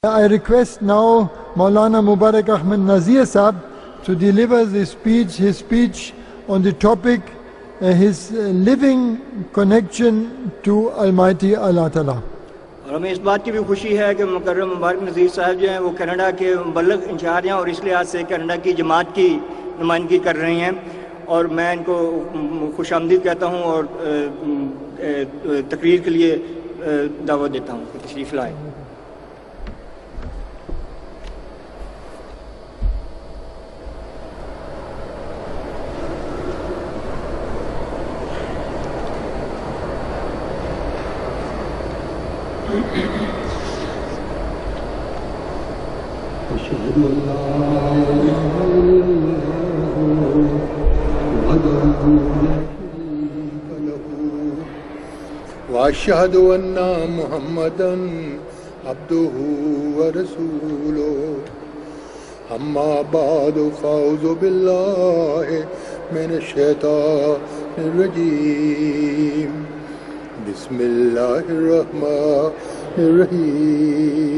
I request now Maulana Mubarak Ahmed Nazir Sahab to deliver his speech on the topic his living connection to Almighty Allah Ta'ala. اور ہمیں اس بات کی بھی خوشی ہے کہ مکرم مبارک نذیر صاحب جو ہیں وہ کینیڈا کے مبلغ انچارج ہیں اور اس لحاظ سے کینیڈا کی جماعت کی نمائندگی کر رہی ہیں، اور میں ان کو خوش آمدید کہتا ہوں اور تقریر کے لیے دعوت دیتا ہوں کہ تشریف لائیں۔ وأشهد أن محمدا عبده ورسوله أما بعد فأعوذ بالله من الشيطان الرجيم بسم الله الرحمن الرحيم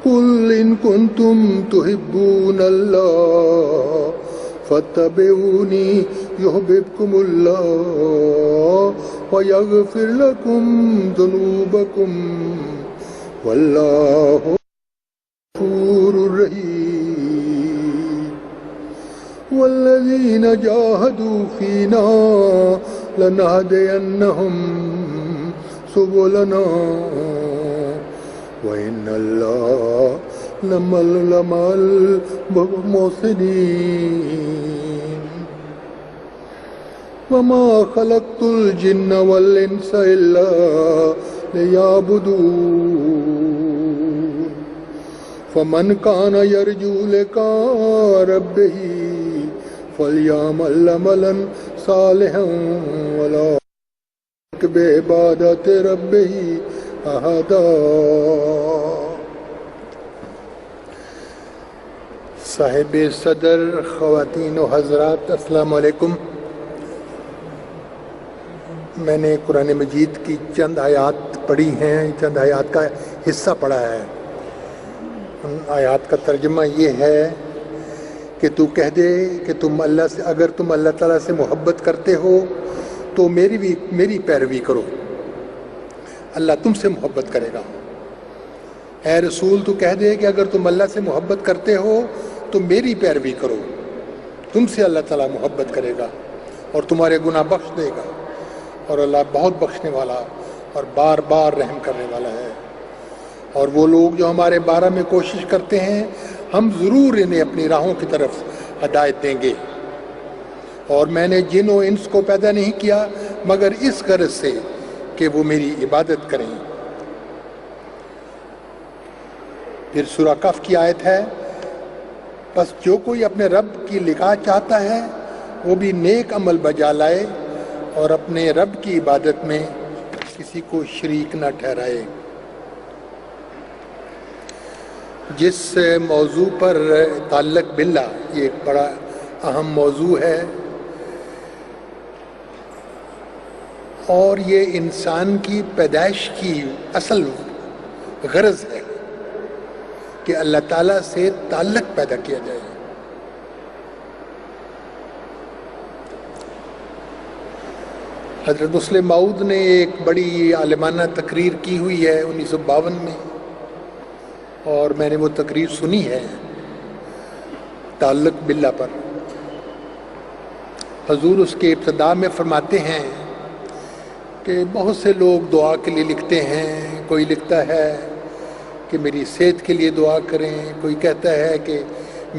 قل إن كنتم تحبون الله فاتبعوني يحببكم الله ويغفر لكم ذنوبكم والله غفور رحيم والذين جاهدوا فينا لنهدينهم سبلنا وإن الله لمع المحسنين وما خلقت الجن والإنس إلا ليعبدون فمن كان يرجو لقاء ربه فليعمل عملا صالحا ولا يشرك بعبادة ربه أحدا۔ صاحب صدر، خواتین و حضرات، السلام علیکم۔ میں نے قرآن مجید کی چند آیات پڑھی ہیں، چند آیات کا حصہ پڑھا ہے۔ ان آیات کا ترجمہ یہ ہے کہ تو کہہ دے کہ اگر تم اللہ تعالیٰ سے محبت کرتے ہو تو میری پیروی کرو، اللہ تم سے محبت کرے گا۔ اے رسول تو کہہ دے کہ اگر تم اللہ سے محبت کرتے ہو تو میری پیروی کرو، تم سے اللہ تعالیٰ محبت کرے گا اور تمہارے گناہ بخش دے گا، اور اللہ بہت بخشنے والا اور بار بار رحم کرنے والا ہے۔ اور وہ لوگ جو ہمارے بارے میں کوشش کرتے ہیں ہم ضرور انہیں اپنی راہوں کی طرف ہدایت دیں گے۔ اور میں نے جن و انس کو پیدا نہیں کیا مگر اس غرض سے کہ وہ میری عبادت کریں۔ پھر سورہ کہف کی آیت ہے، بس جو کوئی اپنے رب کی لقاء چاہتا ہے وہ بھی نیک عمل بجا لائے اور اپنے رب کی عبادت میں کسی کو شریک نہ ٹھہرائے۔ جس موضوع پر تعلق باللہ، یہ ایک بڑا اہم موضوع ہے اور یہ انسان کی پیدائش کی اصل غرض ہے کہ اللہ تعالیٰ سے تعلق پیدا کیا جائے۔ حضرت مسلم موعود نے ایک بڑی عالمانہ تقریر کی ہوئی ہے 1952 میں، اور میں نے وہ تقریر سنی ہے تعلق باللہ پر۔ حضور اس کے ابتدا میں فرماتے ہیں کہ بہت سے لوگ دعا کے لیے لکھتے ہیں، کوئی لکھتا ہے کہ میری صحت کے لیے دعا کریں، کوئی کہتا ہے کہ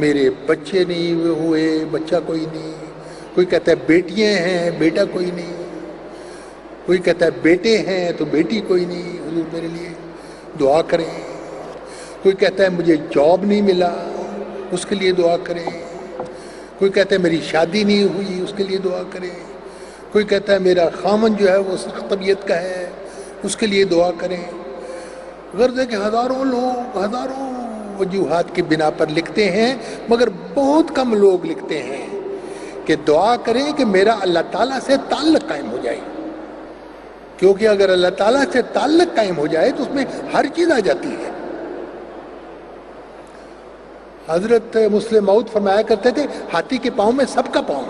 میرے بچے نہیں ہوئے، بچہ کوئی نہیں، کوئی کہتا ہے بیٹیاں ہیں، بیٹا کوئی نہیں، کوئی کہتا ہے بیٹے ہیں تو بیٹی کوئی نہیں، حضور میرے لیے دعا کریں۔ کوئی کہتا ہے مجھے جاب نہیں ملا، اس کے لیے دعا کریں۔ کوئی کہتا ہے میری شادی نہیں ہوئی، اس کے لیے دعا کریں۔ کوئی کہتا ہے میرا خامن جو ہے وہ سخت طبیعت کا ہے، اس کے لیے دعا کریں۔ غرض ہے کہ ہزاروں لوگ ہزاروں وجوہات کی بنا پر لکھتے ہیں، مگر بہت کم لوگ لکھتے ہیں کہ دعا کریں کہ میرا اللہ تعالیٰ سے تعلق قائم ہو جائے۔ کیونکہ اگر اللہ تعالیٰ سے تعلق قائم ہو جائے تو اس میں ہر چیز آ جاتی ہے. حضرت مسلم موعود فرمایا کرتے تھے ہاتھی کے پاؤں میں سب کا پاؤں.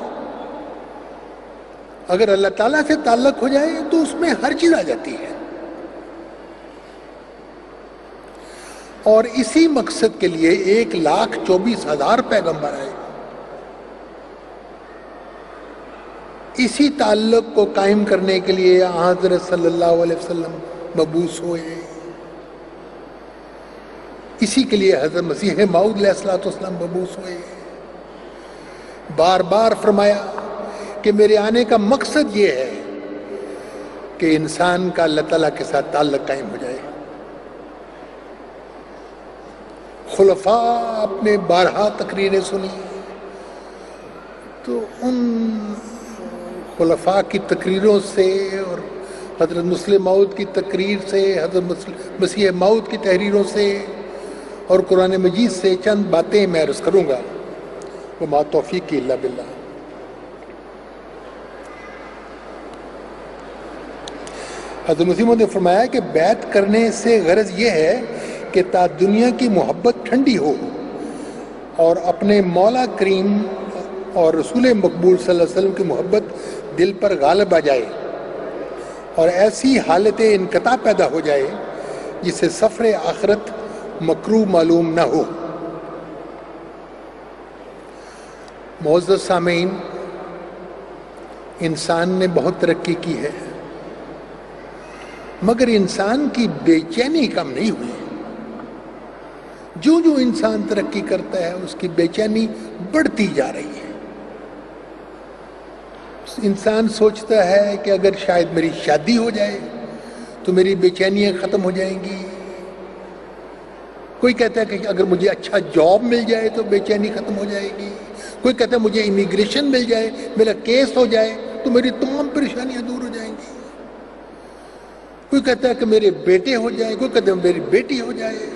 اگر اللہ تعالیٰ سے تعلق ہو جائے تو اس میں ہر چیز آ جاتی ہے. اور اسی مقصد کے لیے 1,24,000 پیغمبر آئے. اسی تعلق کو قائم کرنے کے لیے حضرت صلی اللہ علیہ وسلم مبعوث ہوئے. اسی کے لیے حضرت مسیح موعود علیہ السلام مبعوث ہوئے. بار بار فرمایا کہ میرے آنے کا مقصد یہ ہے کہ انسان کا اللہ تعالیٰ کے ساتھ تعلق قائم ہو جائے. خلفاء اپنے بارہا تقریریں سنی تو ان خلفاء کی تقریروں سے اور حضرت مسلم موعود کی تقریر سے، حضرت مسیح موعود کی تحریروں سے اور قرآن مجید سے چند باتیں میں عرض کروں گا. وما توفیقی الا باللہ. حضرت مسیح موعود نے فرمایا کہ بیعت کرنے سے غرض یہ ہے کہ تا دنیا کی محبت ٹھنڈی ہو اور اپنے مولا کریم اور رسول مقبول صلی اللہ علیہ وسلم کی محبت دل پر غالب آ جائے اور ایسی حالت انقطاع پیدا ہو جائے جس سے سفر آخرت مکروہ معلوم نہ ہو. معزز سامعین، انسان نے بہت ترقی کی ہے مگر انسان کی بے چینی کم نہیں ہوئی. جو انسان ترقی کرتا ہے اس کی بے چینی بڑھتی جا رہی ہے. انسان سوچتا ہے کہ اگر شاید میری شادی ہو جائے تو میری بے چینیاں ختم ہو جائیں گی. کوئی کہتا ہے کہ اگر مجھے اچھا جاب مل جائے تو بے چینی ختم ہو جائے گی. کوئی کہتا ہے مجھے امیگریشن مل جائے، میرا کیس ہو جائے تو میری تمام پریشانیاں دور ہو جائیں گی. کوئی کہتا ہے کہ میرے بیٹے ہو جائیں، کوئی کہتا ہے میری بیٹی ہو جائے.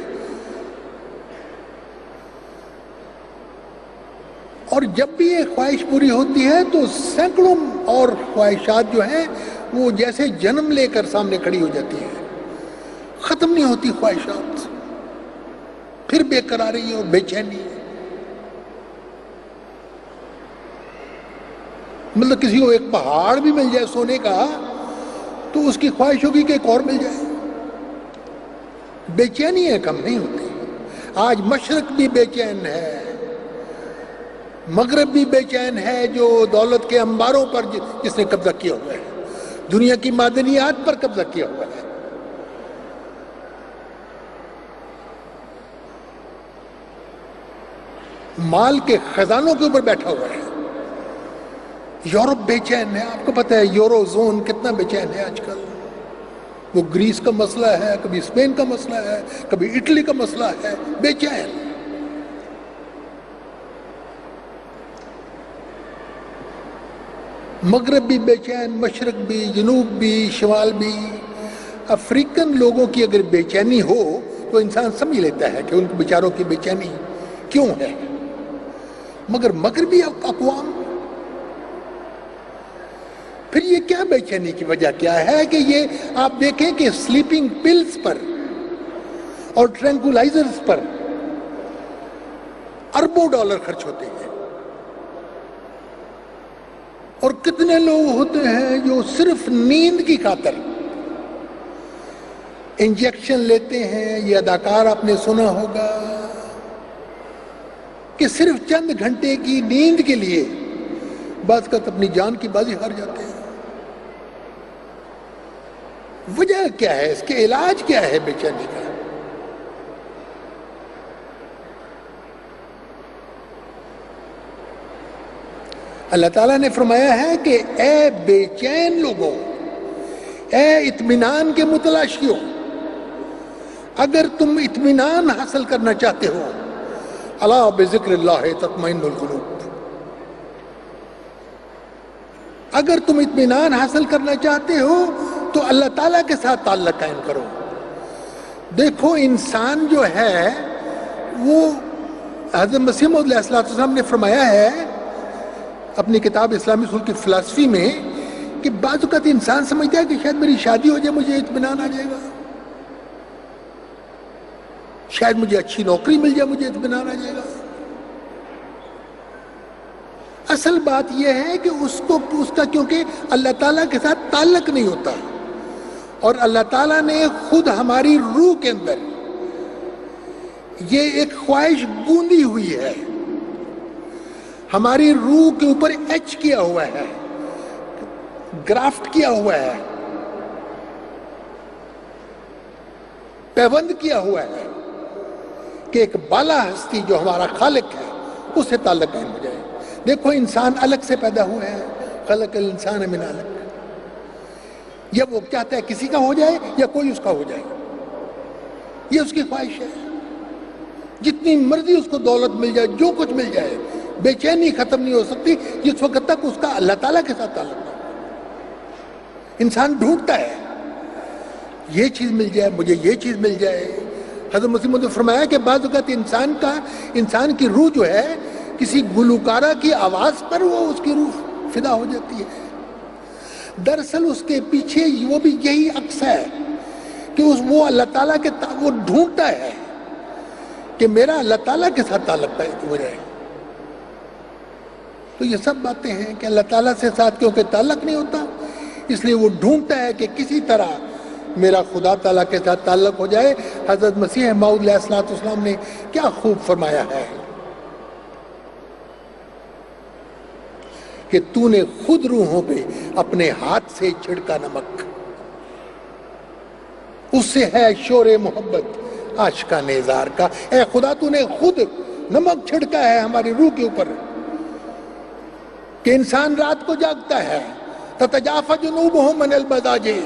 اور جب بھی یہ خواہش پوری ہوتی ہے تو سینکڑوں اور خواہشات جو ہیں وہ جیسے جنم لے کر سامنے کھڑی ہو جاتی ہیں. ختم نہیں ہوتی خواہشات، پھر بے قراری اور بے چینی. مطلب کسی کو ایک پہاڑ بھی مل جائے سونے کا تو اس کی خواہش ہوگی کہ ایک اور مل جائے. بے چینی ہے کم نہیں ہوتی. آج مشرق بھی بے چین ہے، مغرب بھی بے چین ہے جو دولت کے انباروں پر جس نے قبضہ کیا ہوا ہے، دنیا کی معدنیات پر قبضہ کیا ہوا ہے. مال کے خزانوں کے اوپر بیٹھا ہوا ہے. یورپ بے چین ہے. آپ کو پتہ ہے یورو زون کتنا بے چین ہے آج کل. وہ گریس کا مسئلہ ہے، کبھی اسپین کا مسئلہ ہے، کبھی اٹلی کا مسئلہ ہے. بے چین. مغرب بھی بے چین، مشرق بھی، جنوب بھی، شمال بھی. افریقن لوگوں کی اگر بے چینی ہو تو انسان سمجھ لیتا ہے کہ ان بیچاروں کی بے چینی کیوں ہے. مگر مغربی اقوام، پھر یہ کیا بے چینی کی وجہ کیا ہے کہ یہ آپ دیکھیں کہ سلیپنگ پلز پر اور ٹرینکولائزرز پر اربوں ڈالر خرچ ہوتے ہیں. اور کتنے لوگ ہوتے ہیں جو صرف نیند کی خاطر انجیکشن لیتے ہیں. یہ اداکار آپ نے سنا ہوگا کہ صرف چند گھنٹے کی نیند کے لیے بعض اوقات اپنی جان کی بازی ہار جاتے ہیں. وجہ کیا ہے؟ اس کے علاج کیا ہے بے چینی کا؟ اللہ تعالیٰ نے فرمایا ہے کہ اے بے چین لوگوں، اے اطمینان کے متلاشیوں، اگر تم اطمینان حاصل کرنا چاہتے ہو، الا بذکر اللہ تطمئن القلوب، اگر تم اطمینان حاصل کرنا چاہتے ہو تو اللہ تعالیٰ کے ساتھ تعلق قائم کرو. دیکھو انسان جو ہے وہ حضرت مسیح موعود علیہ السلام نے فرمایا ہے اپنی کتاب اسلامی اصول کی فلسفی میں کہ بعض اوقات انسان سمجھتا ہے کہ شاید میری شادی ہو جائے مجھے اطمینان آ جائے گا، شاید مجھے اچھی نوکری مل جائے مجھے اطمینان آ جائے گا۔ اصل بات یہ ہے کہ اس کا کیونکہ اللہ تعالیٰ کے ساتھ تعلق نہیں ہوتا، اور اللہ تعالیٰ نے خود ہماری روح کے اندر یہ ایک خواہش گوندی ہوئی ہے، ہماری روح کے اوپر ایچ کیا ہوا ہے، گرافٹ کیا ہوا ہے، پیوند کیا ہوا ہے کہ ایک بالا ہستی جو ہمارا خالق ہے اس سے تعلق قائم ہو جائے۔ دیکھو انسان الگ سے پیدا ہوا ہے، خلق الانسان من علق، یا وہ چاہتا ہے کسی کا ہو جائے یا کوئی اس کا ہو جائے، یہ اس کی خواہش ہے۔ جتنی مرضی اس کو دولت مل جائے، جو کچھ مل جائے، بے چینی ختم نہیں ہو سکتی جس وقت تک اس کا اللہ تعالیٰ کے ساتھ تعلق نہ ہو۔ انسان ڈھونڈتا ہے یہ چیز مل جائے، مجھے یہ چیز مل جائے۔ حضرت مسیح موعود نے فرمایا کہ بعض اوقات انسان کی روح جو ہے کسی گلوکارہ کی آواز پر وہ اس کی روح فدا ہو جاتی ہے۔ دراصل اس کے پیچھے وہ بھی یہی عکس ہے کہ وہ اللہ تعالیٰ کے وہ ڈھونڈتا ہے کہ میرا اللہ تعالیٰ کے ساتھ تعلق ہو جائے۔ تو یہ سب باتیں ہیں کہ اللہ تعالیٰ سے ساتھ کیونکہ تعلق نہیں ہوتا، اس لیے وہ ڈھونڈتا ہے کہ کسی طرح میرا خدا تعالیٰ کے ساتھ تعلق ہو جائے۔ حضرت مسیح موعود علیہ السلام نے کیا خوب فرمایا ہے کہ تو نے خود روحوں پہ اپنے ہاتھ سے چھڑکا نمک، اس سے ہے شور محبت عاشقاں نیزار کا۔ اے خدا تو نے خود نمک چھڑکا ہے ہماری روح کے اوپر کہ انسان رات کو جاگتا ہے، تتجافى جنوبهم من المضاجع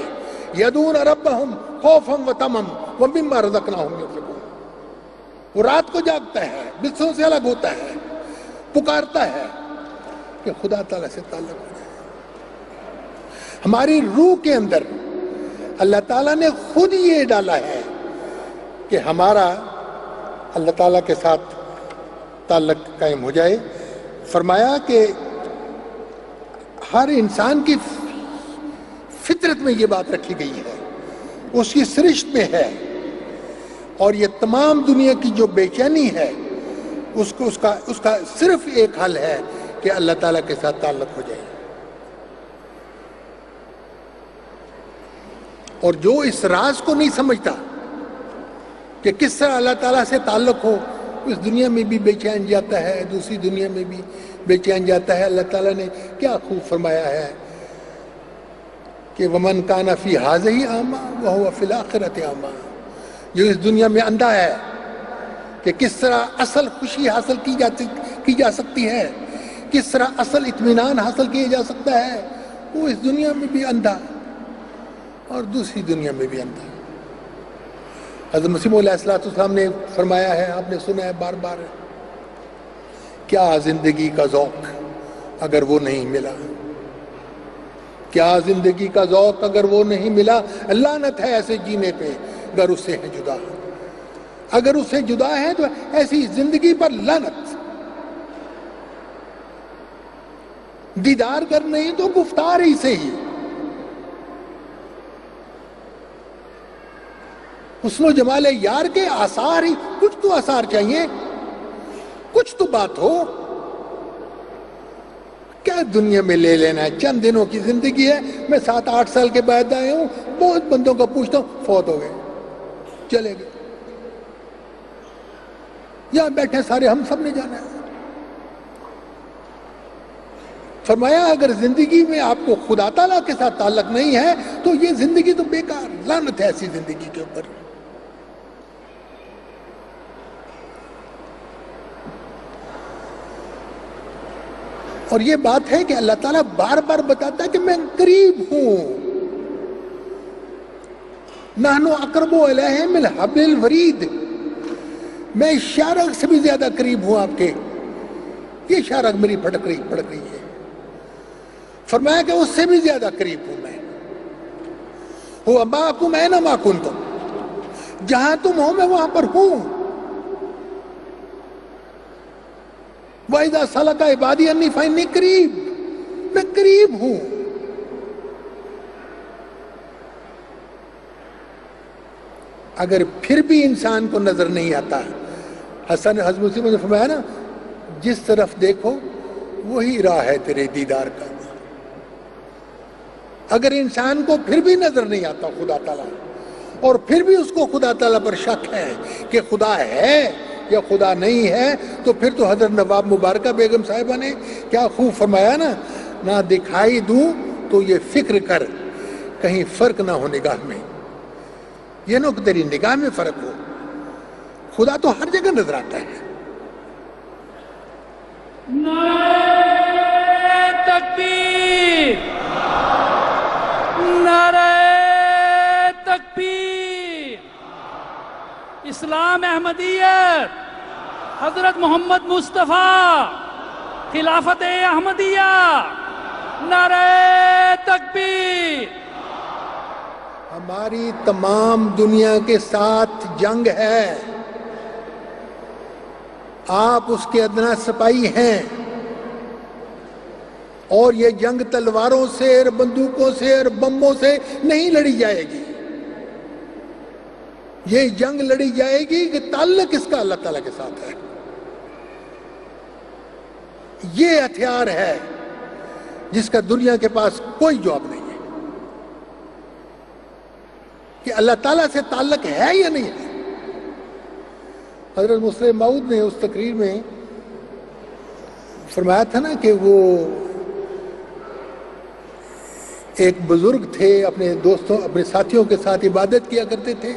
يدعون ربهم خوفا وطمعا ومما رزقناهم ينفقون۔ وہ رات کو جاگتا ہے، بستروں سے الگ ہوتا ہے، پکارتا ہے کہ خدا تعالیٰ سے تعلق ہو جائے۔ ہماری روح کے اندر اللہ تعالیٰ نے خود یہ ڈالا ہے کہ ہمارا اللہ تعالیٰ کے ساتھ تعلق قائم ہو جائے۔ فرمایا کہ ہر انسان کی فطرت میں یہ بات رکھی گئی ہے، اس کی سرشت میں ہے، اور یہ تمام دنیا کی جو بے چینی ہے اس کا صرف ایک حل ہے کہ اللہ تعالیٰ کے ساتھ تعلق ہو جائے۔ اور جو اس راز کو نہیں سمجھتا کہ کس طرح اللہ تعالیٰ سے تعلق ہو، اس دنیا میں بھی بے چین جاتا ہے، دوسری دنیا میں بھی بے چین جاتا ہے۔ اللہ تعالیٰ نے کیا خوب فرمایا ہے کہ وَمَنْ كَانَ فِي هَٰذِهِ أَعْمَىٰ وَهُوَ فِي الْآخِرَةِ أَعْمَىٰ، جو اس دنیا میں اندھا ہے کہ کس طرح اصل خوشی حاصل کی جا سکتی ہے، کس طرح اصل اطمینان حاصل کیا جا سکتا ہے، وہ اس دنیا میں بھی اندھا اور دوسری دنیا میں بھی اندھا۔ حضرت مسیح موعود علیہ السلام نے فرمایا ہے، آپ نے سنا ہے بار بار، کیا زندگی کا ذوق اگر وہ نہیں ملا، کیا زندگی کا ذوق اگر وہ نہیں ملا، لعنت ہے ایسے جینے پہ اگر اس سے ہے جدا، اگر اس سے جدا ہے تو ایسی زندگی پر لعنت۔ دیدار کرنے ہی تو گفتار ہی سے ہی، حسن و جمال یار کے آثار ہی، کچھ تو آثار چاہیے، کچھ تو بات ہو۔ کیا دنیا میں لے لینا ہے، چند دنوں کی زندگی ہے۔ میں 7-8 سال کے بعد آیا ہوں، بہت بندوں کا پوچھتا ہوں فوت ہو گئے، چلے گئے، یہاں بیٹھے سارے ہم سب نے جانا ہے۔ فرمایا اگر زندگی میں آپ کو خدا تعالیٰ کے ساتھ تعلق نہیں ہے تو یہ زندگی تو بیکار، لعنت ہے ایسی زندگی کے اوپر۔ اور یہ بات ہے کہ اللہ تعالیٰ بار بار بتاتا ہے کہ میں قریب ہوں، نحن اقرب الیہ من حبل الورید، میں شارق سے بھی زیادہ قریب ہوں آپ کے، یہ شارق میری پھڑک رہی ہے۔ فرمایا کہ اس سے بھی زیادہ قریب ہوں میں، هو معکم اینما کنتم، جہاں تم ہو میں وہاں پر ہوں۔ وَإِذَا سَأَلَكَ عِبَادِي أَنِّي فَإِنِّي قَرِيبٌ، میں قریب ہوں۔ اگر پھر بھی انسان کو نظر نہیں آتا، حضرت مسلم نے فرمایا نا، جس طرف دیکھو وہی راہ ہے تیرے دیدار کا. اگر انسان کو پھر بھی نظر نہیں آتا خدا تعالیٰ، اور پھر بھی اس کو خدا تعالیٰ پر شک ہے کہ خدا ہے یا خدا نہیں ہے، تو پھر تو حضرت نواب مبارکہ بیگم صاحبہ نے کیا خوب فرمایا نا، نہ دکھائی دوں تو یہ فکر کر کہیں فرق نہ ہو نگاہ میں. یہ نہ کہ تیری نگاہ میں فرق ہو، خدا تو ہر جگہ نظر آتا ہے. نعرہ تکبیر، نعرہ تکبیر. اسلام احمدیت، حضرت محمد مصطفیٰ، خلافت احمدیہ، نعرہ تکبیر. ہماری تمام دنیا کے ساتھ جنگ ہے، آپ اس کے ادنا سپاہی ہیں، اور یہ جنگ تلواروں سے اور بندوقوں سے اور بموں سے نہیں لڑی جائے گی. یہ جنگ لڑی جائے گی کہ تعلق اس کا اللہ تعالیٰ کے ساتھ ہے. یہ ہتھیار ہے جس کا دنیا کے پاس کوئی جواب نہیں ہے کہ اللہ تعالیٰ سے تعلق ہے یا نہیں ہے. حضرت مسلم موعود نے اس تقریر میں فرمایا تھا نا کہ وہ ایک بزرگ تھے، اپنے دوستوں اپنے ساتھیوں کے ساتھ عبادت کیا کرتے تھے،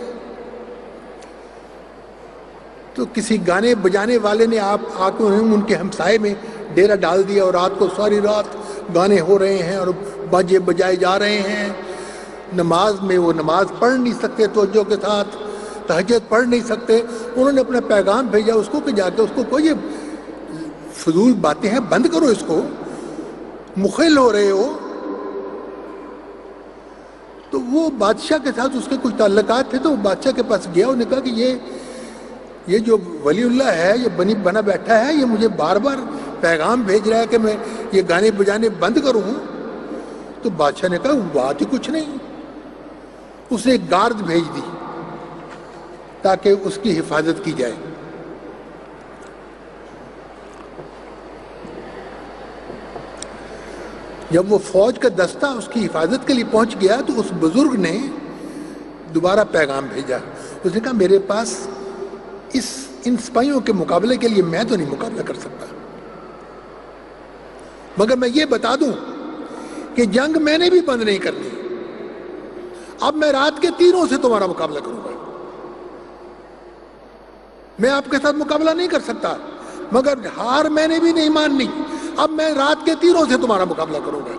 تو کسی گانے بجانے والے نے آ کے ان کے ہمسائے میں ڈیرا ڈال دیا، اور رات کو ساری رات گانے ہو رہے ہیں اور باجے بجائے جا رہے ہیں. نماز میں وہ نماز پڑھ نہیں سکتے توجہ کے ساتھ، تہجد پڑھ نہیں سکتے. انہوں نے اپنا پیغام بھیجا اس کو کہ جا کے اس کو کوئی فضول باتیں ہیں بند کرو، اس کو مخل ہو رہے ہو. تو وہ بادشاہ کے ساتھ اس کے کچھ تعلقات تھے، تو وہ بادشاہ کے پاس گیا، انہوں نے کہا کہ یہ جو ولی اللہ ہے، یہ بنا بیٹھا ہے، یہ مجھے بار بار پیغام بھیج رہا ہے کہ میں یہ گانے بجانے بند کروں. تو بادشاہ نے کہا بات ہی کچھ نہیں. اس نے ایک گارد بھیج دی تاکہ اس کی حفاظت کی جائے. جب وہ فوج کا دستہ اس کی حفاظت کے لیے پہنچ گیا تو اس بزرگ نے دوبارہ پیغام بھیجا. اس نے کہا میرے پاس ان سپاہیوں کے مقابلے کے لیے میں تو نہیں مقابلہ کر سکتا، مگر میں یہ بتا دوں کہ جنگ میں نے بھی بند نہیں کرنی. اب میں رات کے تیروں سے تمہارا مقابلہ کروں گا. میں آپ کے ساتھ مقابلہ نہیں کر سکتا، مگر ہار میں نے بھی نہیں ماننی. اب میں رات کے تیروں سے تمہارا مقابلہ کروں گا.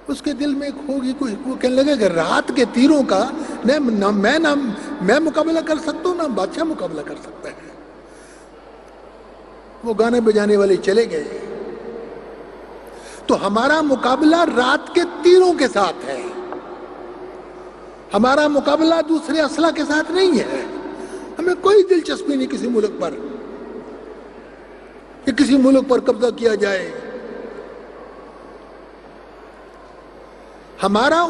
اس کے دل میں ہوگی کچھ، وہ کہنے لگے کہ رات کے تیروں کا نہ میں مقابلہ کر سکتا ہوں، نہ بادشاہ مقابلہ کر سکتا ہے. وہ گانے بجانے والے چلے گئے. تو ہمارا مقابلہ رات کے تیروں کے ساتھ ہے، ہمارا مقابلہ دوسرے اسلحہ کے ساتھ نہیں ہے. ہمیں کوئی دلچسپی نہیں کسی ملک پر کہ کسی ملک پر قبضہ کیا جائے. ہمارا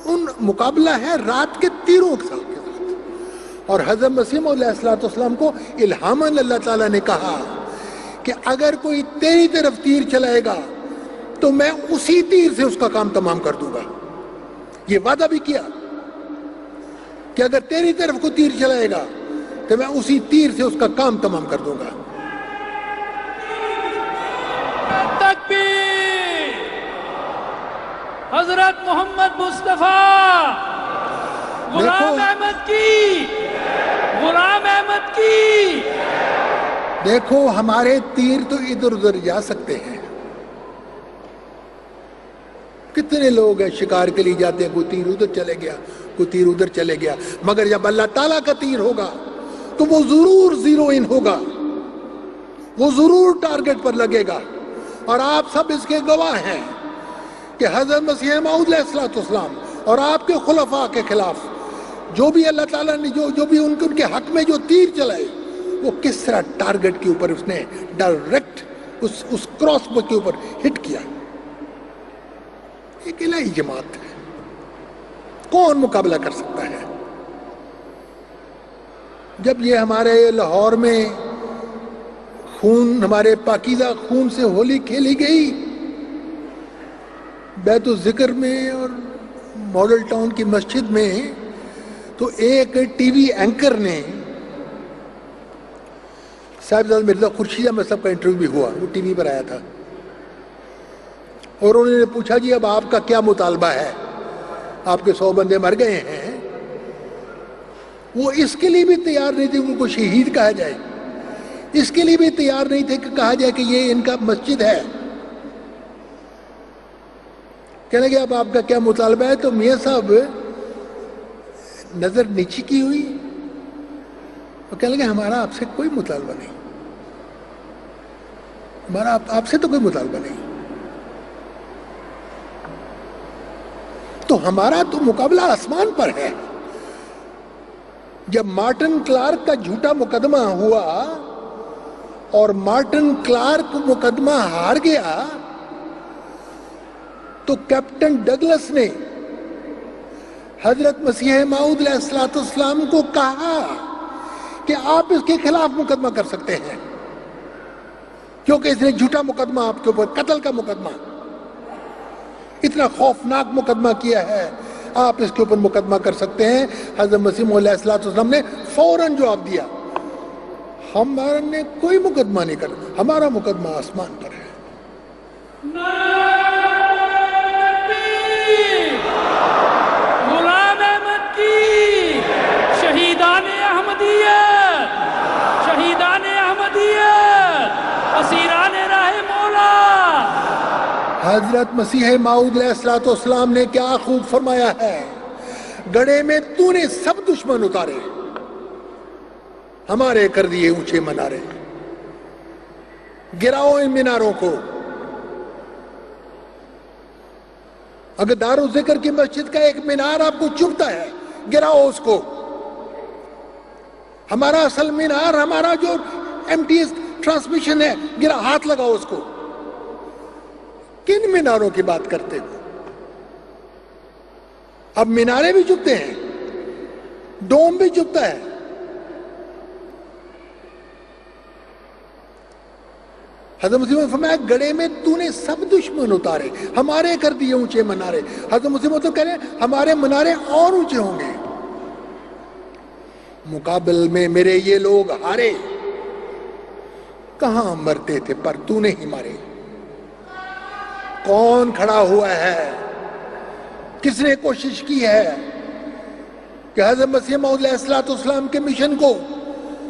ان مقابلہ ہے رات کے تیروں کے ساتھ. اور حضرت مسیح علیہ السلام کو الہاماً اللہ تعالیٰ نے کہا کہ اگر کوئی تیری طرف تیر چلائے گا تو میں اسی تیر سے اس کا کام تمام کر دوں گا. یہ وعدہ بھی کیا کہ اگر تیری طرف کو تیر چلائے گا تو میں اسی تیر سے اس کا کام تمام کر دوں گا. تکبیر. حضرت محمد مصطفیٰ، غلام احمد کی، غلام احمد کی. دیکھو ہمارے تیر تو ادھر ادھر جا سکتے ہیں. کتنے لوگ ہیں شکار کے لیے جاتے ہیں، کوئی تیر ادھر چلے گیا، کوئی تیر ادھر چلے گیا، مگر جب اللہ تعالیٰ کا تیر ہوگا تو وہ ضرور زیرو ان ہوگا، وہ ضرور ٹارگٹ پر لگے گا. اور آپ سب اس کے گواہ ہیں کہ حضرت مسیح موعود علیہ السلام اور آپ کے خلفاء کے خلاف جو بھی اللہ تعالیٰ نے جو بھی ان کے حق میں جو تیر چلائے، وہ کس طرح ٹارگٹ کے اوپر اس نے ڈائریکٹ اس کراس کے اوپر ہٹ کیا. ایک الہی جماعت ہے، کون مقابلہ کر سکتا ہے؟ جب یہ ہمارے لاہور میں خون، ہمارے پاکیزہ خون سے ہولی کھیلی گئی بیت الذکر میں اور ماڈل ٹاؤن کی مسجد میں، تو ایک ٹی وی اینکر نے، صاحبزادہ مرزا خورشید احمد صاحب کا انٹرویو بھی ہوا، وہ ٹی وی پر آیا تھا، اور انہوں نے پوچھا جی اب آپ کا کیا مطالبہ ہے، آپ کے 100 بندے مر گئے ہیں۔ وہ اس کے لیے بھی تیار نہیں تھے ان کو شہید کہا جائے، اس کے لیے بھی تیار نہیں تھے کہ کہا جائے کہ یہ ان کا مسجد ہے۔ کہنے لگے اب آپ کا کیا مطالبہ ہے؟ تو میاں صاحب نظر نیچی کی ہوئی اور کہنے لگے ہمارا آپ سے کوئی مطالبہ نہیں، ہمارا آپ سے تو کوئی مطالبہ نہیں، تو ہمارا تو مقابلہ آسمان پر ہے۔ جب مارٹن کلارک کا جھوٹا مقدمہ ہوا اور مارٹن کلارک مقدمہ ہار گیا تو کیپٹن ڈگلس نے حضرت مسیح موعود علیہ السلام کو کہا کہ آپ اس کے خلاف مقدمہ کر سکتے ہیں کیونکہ اس نے جھوٹا مقدمہ آپ کے اوپر، قتل کا مقدمہ، اتنا خوفناک مقدمہ کیا ہے، آپ اس کے اوپر مقدمہ کر سکتے ہیں۔ حضرت مسیح موعود علیہ السلام نے فوراً جواب دیا ہمارا نے کوئی مقدمہ نہیں کرنا، ہمارا مقدمہ آسمان پر ہے۔ غلام احمد کی شہیدان احمدیت، شہیدان احمدیت، اسیران راہ مولا۔ حضرت مسیح موعود علیہ السلام نے کیا خوب فرمایا ہے، گڑھے میں تو نے سب دشمن اتارے، ہمارے کر دیے اونچے منارے، گراؤ ان میناروں کو۔ اگر دارالذکر کی مسجد کا ایک مینار آپ کو چبھتا ہے، گراؤ اس کو۔ ہمارا اصل مینار، ہمارا جو ایم ٹی ایس ٹرانسمیشن ہے، گرا، ہاتھ لگاؤ اس کو۔ کن میناروں کی بات کرتے ہو؟ اب مینارے بھی چبھتے ہیں، ڈوم بھی چبھتا ہے۔ حضرت مسیح نے فرمایا گڑھے میں تو نے سب دشمن اتارے، ہمارے کر دیے اونچے منارے۔ حضرت مسیح تو کہہ رہے ہیں ہمارے منارے اور اونچے ہوں گے۔ مقابل میں میرے یہ لوگ ہارے، کہاں مرتے تھے پر تو نے ہی مارے۔ کون کھڑا ہوا ہے، کس نے کوشش کی ہے کہ حضرت مسیح موعود علیہ السلام کے مشن کو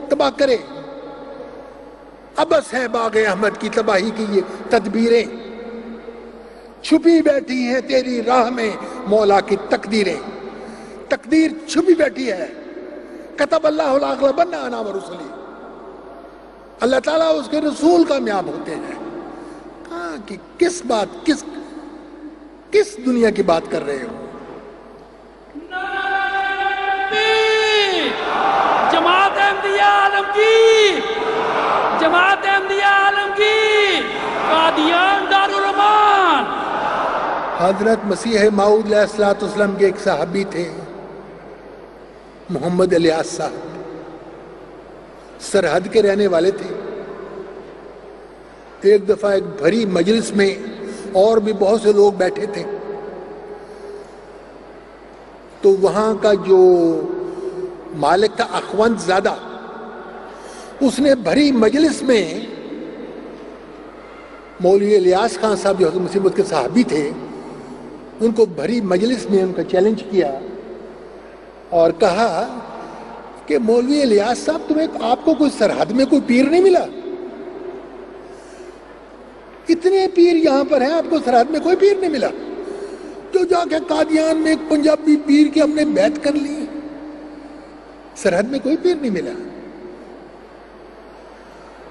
تباہ کرے؟ ابس ہے باغ احمد کی تباہی کی یہ تدبیریں، چھپی بیٹھی ہیں تیری راہ میں مولا کی تقدیریں۔ تقدیر چھپی بیٹھی ہے، کتب اللہ لاغلبن انا ورسلی، اللہ تعالیٰ اس کے رسول کامیاب ہوتے ہیں۔ کہاں کی کس بات، کس دنیا کی بات کر رہے ہو؟ جماعت احمدیہ عالمگیر، جماعت احمدیہ عالمگیر، قادیان دارالرحمان۔ حضرت مسیح موعود علیہ السلام کے ایک صحابی تھے، محمد الیاس صاحب، سرحد کے رہنے والے تھے۔ ایک دفعہ ایک بھری مجلس میں اور بھی بہت سے لوگ بیٹھے تھے، تو وہاں کا جو مالک تھا اخوند زادہ، اس نے بھری مجلس میں مولوی الیاس خان صاحب جو حضرت مسیح موعود کے صحابی تھے، ان کو بھری مجلس میں ان کا چیلنج کیا اور کہا کہ مولوی الیاس صاحب آپ کو کوئی سرحد میں کوئی پیر نہیں ملا؟ اتنے پیر یہاں پر ہیں، آپ کو سرحد میں کوئی پیر نہیں ملا؟ جو جا کے قادیان میں ایک پنجابی پیر کی ہم نے بیعت کر لی، سرحد میں کوئی پیر نہیں ملا۔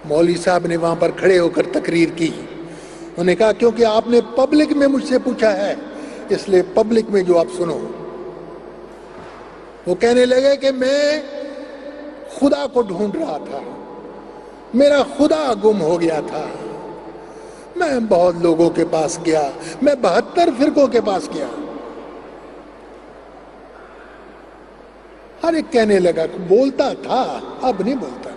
مولوی صاحب نے وہاں پر کھڑے ہو کر تقریر کی، انہوں نے کہا کیونکہ آپ نے پبلک میں مجھ سے پوچھا ہے اس لیے پبلک میں جو آپ سنو۔ وہ کہنے لگے کہ میں خدا کو ڈھونڈ رہا تھا، میرا خدا گم ہو گیا تھا، میں بہت لوگوں کے پاس گیا، میں 72 فرقوں کے پاس گیا، ہر ایک کہنے لگا کہ بولتا تھا اب نہیں بولتا،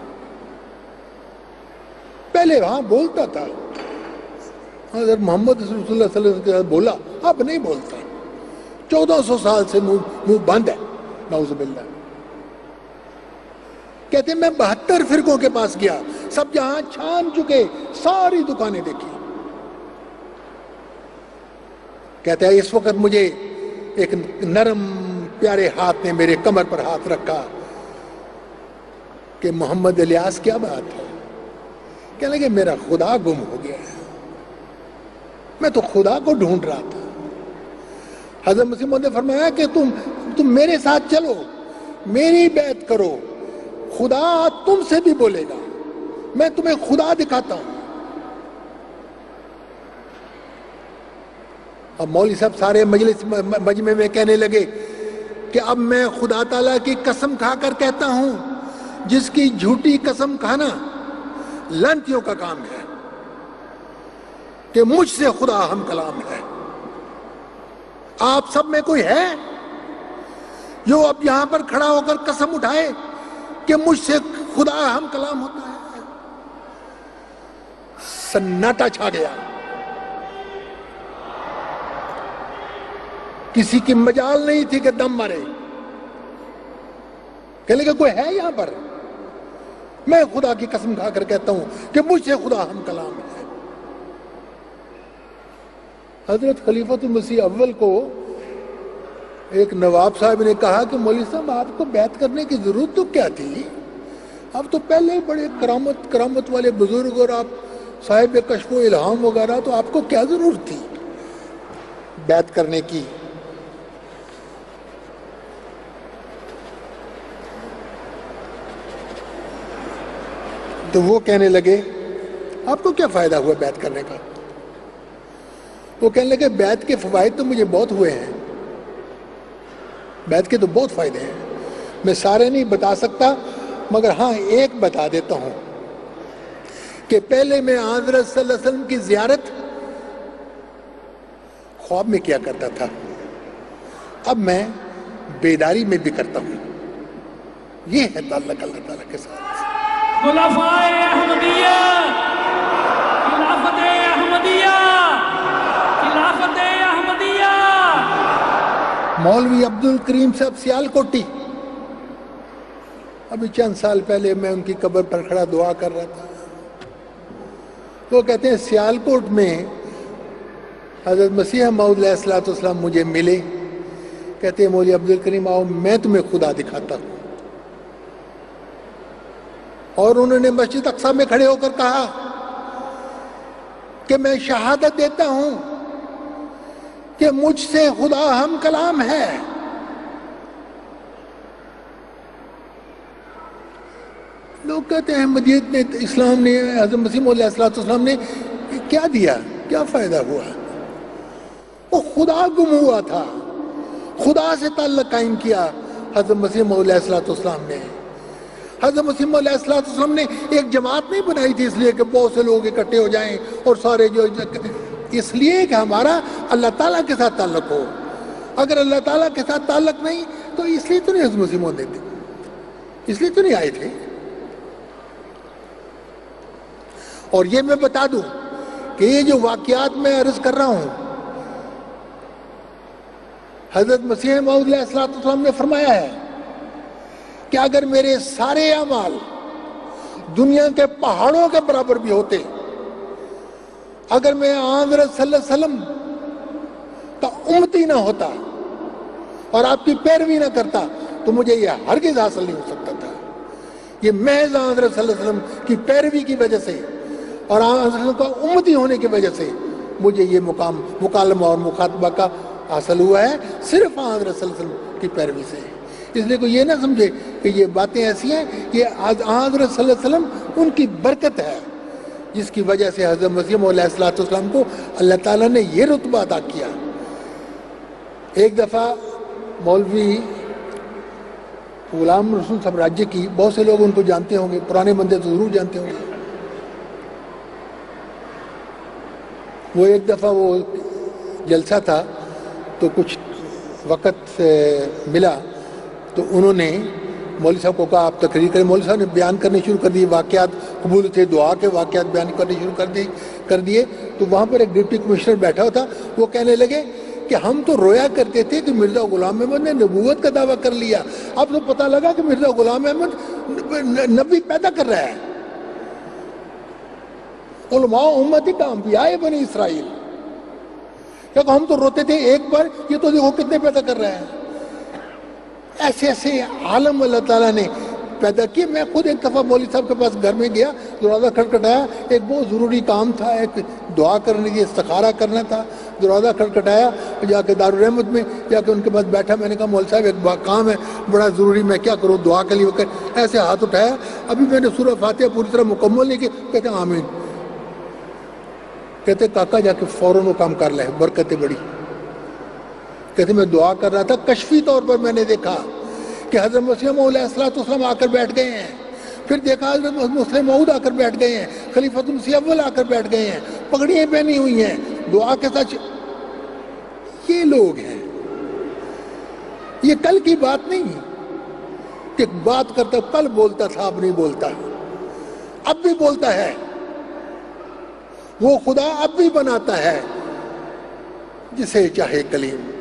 پہلے ہاں بولتا تھا، حضرت محمد رسول اللہ صلی اللہ علیہ وسلم کے ساتھ بولا، اب نہیں بولتا، 1400 سال سے منہ بند ہے، نعوذ باللہ۔ کہتے ہیں میں 72 فرقوں کے پاس گیا، سب جہاں چھان چکے، ساری دکانیں دیکھی۔ کہتے ہیں اس وقت مجھے ایک نرم پیارے ہاتھ نے میرے کمر پر ہاتھ رکھا کہ محمد الیاس کیا بات ہے؟ کہنے لگے میرا خدا گم ہو گیا ہے، میں تو خدا کو ڈھونڈ رہا تھا۔ حضرت مسیح موعود نے فرمایا کہ تم میرے ساتھ چلو، میری بیعت کرو، خدا تم سے بھی بولے گا، میں تمہیں خدا دکھاتا ہوں۔ اب مولوی صاحب سارے مجمع میں کہنے لگے کہ اب میں خدا تعالیٰ کی قسم کھا کر کہتا ہوں، جس کی جھوٹی قسم کھانا لانتیوں کا کام ہے، کہ مجھ سے خدا ہم کلام ہے۔ آپ سب میں کوئی ہے جو اب یہاں پر کھڑا ہو کر قسم اٹھائے کہ مجھ سے خدا ہم کلام ہوتا ہے؟ سناٹا چھا گیا، کسی کی مجال نہیں تھی کہ دم مارے۔ کہنے لگے کوئی ہے یہاں پر؟ میں خدا کی قسم کھا کر کہتا ہوں کہ مجھ سے خدا ہم کلام ہے۔ حضرت خلیفۃ المسیح اول کو ایک نواب صاحب نے کہا کہ مولوی صاحب آپ کو بیعت کرنے کی ضرورت تو کیا تھی؟ اب تو پہلے ہی بڑے کرامت والے بزرگ اور آپ صاحب کشف و الہام وغیرہ، تو آپ کو کیا ضرورت تھی بیعت کرنے کی؟ تو وہ کہنے لگے آپ کو کیا فائدہ ہوا بیعت کرنے کا؟ وہ کہنے لگے بیعت کے فوائد تو مجھے بہت ہوئے ہیں، بیعت کے تو بہت فائدے ہیں، میں سارے نہیں بتا سکتا، مگر ہاں ایک بتا دیتا ہوں کہ پہلے میں حضرت صلی اللہ علیہ وسلم کی زیارت خواب میں کیا کرتا تھا، اب میں بیداری میں بھی کرتا ہوں۔ یہ ہے تعلق اللہ تعالیٰ کے ساتھ۔ خلفائے احمدیہ، خلافت احمدیہ، خلافت احمدیہ۔ مولوی عبد الکریم صاحب سیال کوٹی، ابھی چند سال پہلے میں ان کی قبر پر کھڑا دعا کر رہا تھا۔ وہ کہتے ہیں سیال کوٹ میں حضرت مسیح موعود علیہ الصلوۃ والسلام مجھے ملے، کہتے ہیں مولوی عبد الکریم آؤ میں تمہیں خدا دکھاتا ہوں، اور انہوں نے مسجد اقصیٰ میں کھڑے ہو کر کہا کہ میں شہادت دیتا ہوں کہ مجھ سے خدا ہم کلام ہے۔ لوگ کہتے ہیں احمدیت نے، اسلام نے، حضرت مسیح موعود علیہ السلام نے کیا دیا، کیا فائدہ ہوا؟ وہ خدا گم ہوا تھا، خدا سے تعلق قائم کیا حضرت مسیح موعود علیہ السلام نے۔ حضرت مسیح موعود علیہ السلام نے ایک جماعت نہیں بنائی تھی اس لیے کہ بہت سے لوگ اکٹھے ہو جائیں اور سارے جو، اس لیے کہ ہمارا اللہ تعالیٰ کے ساتھ تعلق ہو۔ اگر اللہ تعالیٰ کے ساتھ تعلق نہیں تو اس لیے تو نہیں حضرت مسیح موعود دیتے، اس لیے تو نہیں آئے تھے۔ اور یہ میں بتا دوں کہ یہ جو واقعات میں عرض کر رہا ہوں، حضرت مسیح موعود علیہ السلام نے فرمایا ہے کہ اگر میرے سارے اعمال دنیا کے پہاڑوں کے برابر بھی ہوتے، اگر میں حضرت صلی اللہ علیہ وسلم کا امتی نہ ہوتا اور آپ کی پیروی نہ کرتا تو مجھے یہ ہرگز حاصل نہیں ہو سکتا تھا۔ یہ محض حضرت صلی اللہ علیہ وسلم کی پیروی کی وجہ سے اور حضرت صلی اللہ علیہ وسلم کا امتی ہونے کی وجہ سے مجھے یہ مقام مکالمہ اور مخاطبہ کا حاصل ہوا ہے، صرف حضرت صلی اللہ علیہ وسلم کی پیروی سے۔ اس لیے کوئی یہ نہ سمجھے کہ یہ باتیں ایسی ہیں، یہ حضرت صلی اللہ علیہ وسلم ان کی برکت ہے جس کی وجہ سے حضرت مسیح موعود علیہ السلام کو اللہ تعالیٰ نے یہ رتبہ عطا کیا۔ ایک دفعہ مولوی غلام رسول صاحب راجے کی، بہت سے لوگ ان کو جانتے ہوں گے، پرانے بندے تو ضرور جانتے ہوں گے۔ وہ ایک دفعہ وہ جلسہ تھا تو کچھ وقت ملا تو انہوں نے مولوی صاحب کو کہا آپ تقریر کریں. مولوی صاحب نے بیان کرنے شروع کر دیے, واقعات قبول تھے, دعا کے واقعات بیان کرنے شروع کر دیے. تو وہاں پر ایک ڈپٹی کمشنر بیٹھا تھا, وہ کہنے لگے کہ ہم تو رویا کرتے تھے کہ مرزا غلام احمد نے نبوت کا دعویٰ کر لیا, اب تو پتہ لگا کہ مرزا غلام احمد نبی پیدا کر رہا ہے. علماء امتی کا انبیاء بنی اسرائیل, کیونکہ ہم تو روتے تھے ایک بار, یہ تو دیکھو کتنے پیدا کر رہا ہے. ایسے ایسے عالم اللہ تعالیٰ نے پیدا کیے. میں خود ایک دفعہ مولوی صاحب کے پاس گھر میں گیا, دروازہ کھٹکھٹایا, ایک بہت ضروری کام تھا, ایک دعا کرنے کی استخارہ کرنا تھا. دروازہ کھٹکھٹایا, جا کے دارالرحمت میں جا کے ان کے پاس بیٹھا. میں نے کہا مولوی صاحب ایک کام ہے بڑا ضروری, میں کیا کروں دعا کے لیے. ایسے ہاتھ اٹھایا, ابھی میں نے سورہ فاتحہ پوری طرح مکمل نہیں کی. کہتے ہیں آمین. کہتے کاکا جا کے فوراً وہ کام کر لے, برکتیں بڑی. کہتے میں دعا کر رہا تھا, کشفی طور پر میں نے دیکھا کہ حضرت مسیح موعود علیہ السلام آ کر بیٹھ گئے ہیں. پھر دیکھا حضرت مسلم موعود آ کر بیٹھ گئے ہیں, خلیفۃ المسیح اول آ کر بیٹھ گئے ہیں, پگڑیاں پہنی ہوئی ہیں, دعا کے ساتھ. یہ لوگ ہیں. یہ کل کی بات نہیں کہ بات کرتا, کل بولتا تھا اب نہیں بولتا, اب بھی بولتا ہے. وہ خدا اب بھی بناتا ہے جسے چاہے کلیم,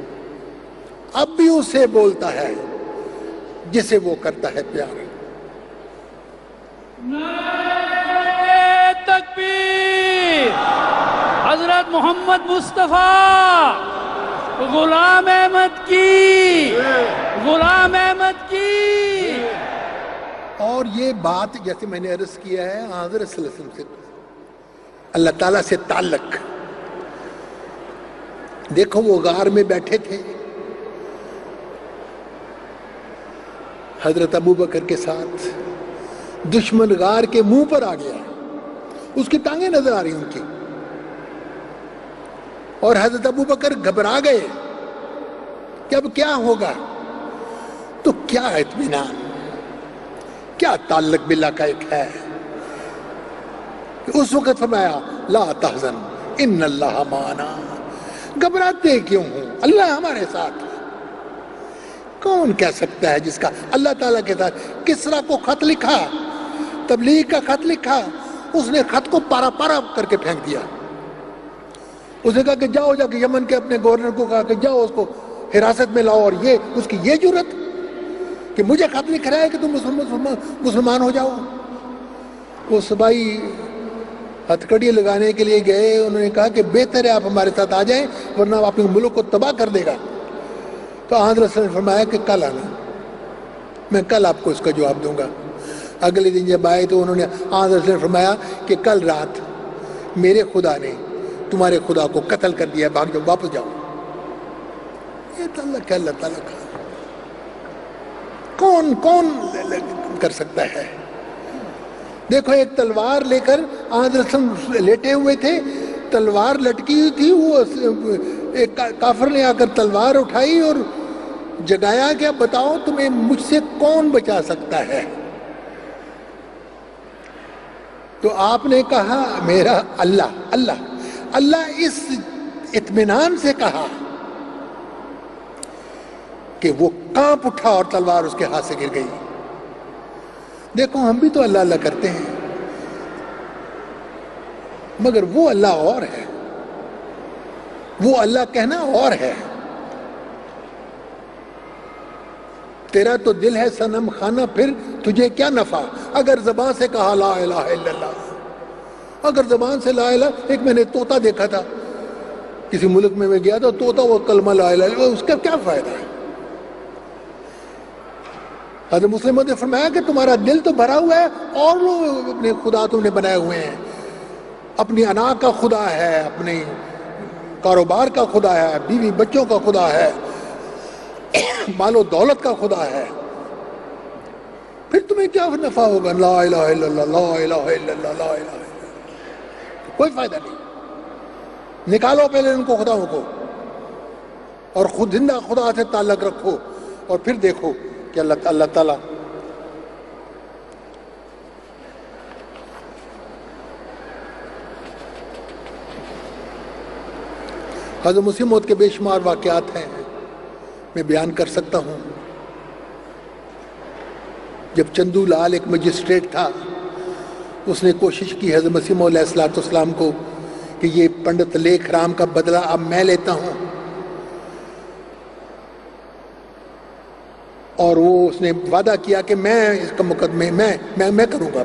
اب بھی اسے بولتا ہے جسے وہ کرتا ہے پیار. نعرہ تکبیر. حضرت محمد مصطفیٰ غلام احمد کی, غلام احمد کی. اور یہ بات جیسے میں نے عرض کیا ہے حضرت صلی اللہ علیہ وسلم سے, اللہ تعالیٰ سے تعلق. دیکھو وہ غار میں بیٹھے تھے حضرت ابو بکر کے ساتھ, دشمن غار کے منہ پر آ گیا, اس کی ٹانگیں نظر آ رہی ان کی, اور حضرت ابو بکر گھبرا گئے کہ اب کیا ہوگا. تو کیا اطمینان, کیا تعلق باللہ کا ایک ہے. اس وقت فرمایا لا تحزن ان اللہ معنا. گھبراتے کیوں ہوں, اللہ ہمارے ساتھ. کون کہہ سکتا ہے جس کا اللہ تعالیٰ کے ساتھ. کسرا کو خط لکھا, تبلیغ کا خط لکھا, اس نے خط کو پارا پارا کر کے پھینک دیا. اس نے کہا کہ جاؤ, جا کے یمن کے اپنے گورنر کو کہا کہ جاؤ اس کو حراست میں لاؤ. اور یہ اس کی یہ جرت کہ مجھے خط لکھ رہا ہے کہ تم مسلمان ہو جاؤ. وہ صبائی ہتھکڑی لگانے کے لیے گئے, انہوں نے کہا کہ بہتر ہے آپ ہمارے ساتھ آ جائیں ورنہ آپ اپنے ملک کو تباہ کر دے گا. تو حضرت نے فرمایا کہ کل آنا, میں کل آپ کو اس کا جواب دوں گا. اگلے دن جب آئے تو انہوں نے حضرت نے فرمایا کہ کل رات میرے خدا نے تمہارے خدا کو قتل کر دیا, بھاگ جاؤ, واپس جاؤ. یہ تعلق ہے اللہ تعالیٰ کا. کون کر سکتا ہے. دیکھو ایک تلوار لے کر حضرت لیٹے ہوئے تھے, تلوار لٹکی ہوئی تھی, وہ ایک کافر نے آ کر تلوار اٹھائی اور جگایا کہ اب بتاؤ تمہیں مجھ سے کون بچا سکتا ہے. تو آپ نے کہا میرا اللہ. اللہ اللہ اس اطمینان سے کہا کہ وہ کانپ اٹھا اور تلوار اس کے ہاتھ سے گر گئی. دیکھو ہم بھی تو اللہ اللہ کرتے ہیں, مگر وہ اللہ اور ہے, وہ اللہ کہنا اور ہے. تیرا تو دل ہے صنم خانہ, پھر تجھے کیا نفع اگر زبان سے کہا لا الہ الا اللہ. اگر زبان سے لا الہ, ایک میں نے طوطا دیکھا تھا کسی ملک میں گیا تھا, طوطا وہ کلمہ لا الہ, اس کا کیا فائدہ ہے. حضرت مسلم نے فرمایا کہ تمہارا دل تو بھرا ہوا ہے اور لوگ اپنے خدا تم نے بنائے ہوئے ہیں. اپنی انا کا خدا ہے, اپنے کاروبار کا خدا ہے, بیوی بچوں کا خدا ہے, مال و دولت کا خدا ہے. پھر تمہیں کیا نفع ہوگا لا الہ الا اللہ, لا الہ الا اللہ, لا الہ الا اللہ. کوئی فائدہ نہیں. نکالو پہلے ان کو خداؤں کو اور خود زندہ خدا سے تعلق رکھو, اور پھر دیکھو کہ اللہ تعالیٰ حضرت مسیح موعود کے بے شمار واقعات ہیں, میں بیان کر سکتا ہوں. جب چندو لال ایک مجسٹریٹ تھا، اس نے کوشش کی حضرت مسیح موعود علیہ السلام کو کہ یہ پنڈت لیکھ رام کا بدلہ اب میں لیتا ہوں، اور وہ اس نے وعدہ کیا کہ میں اس کا مقدمے میں کروں گا.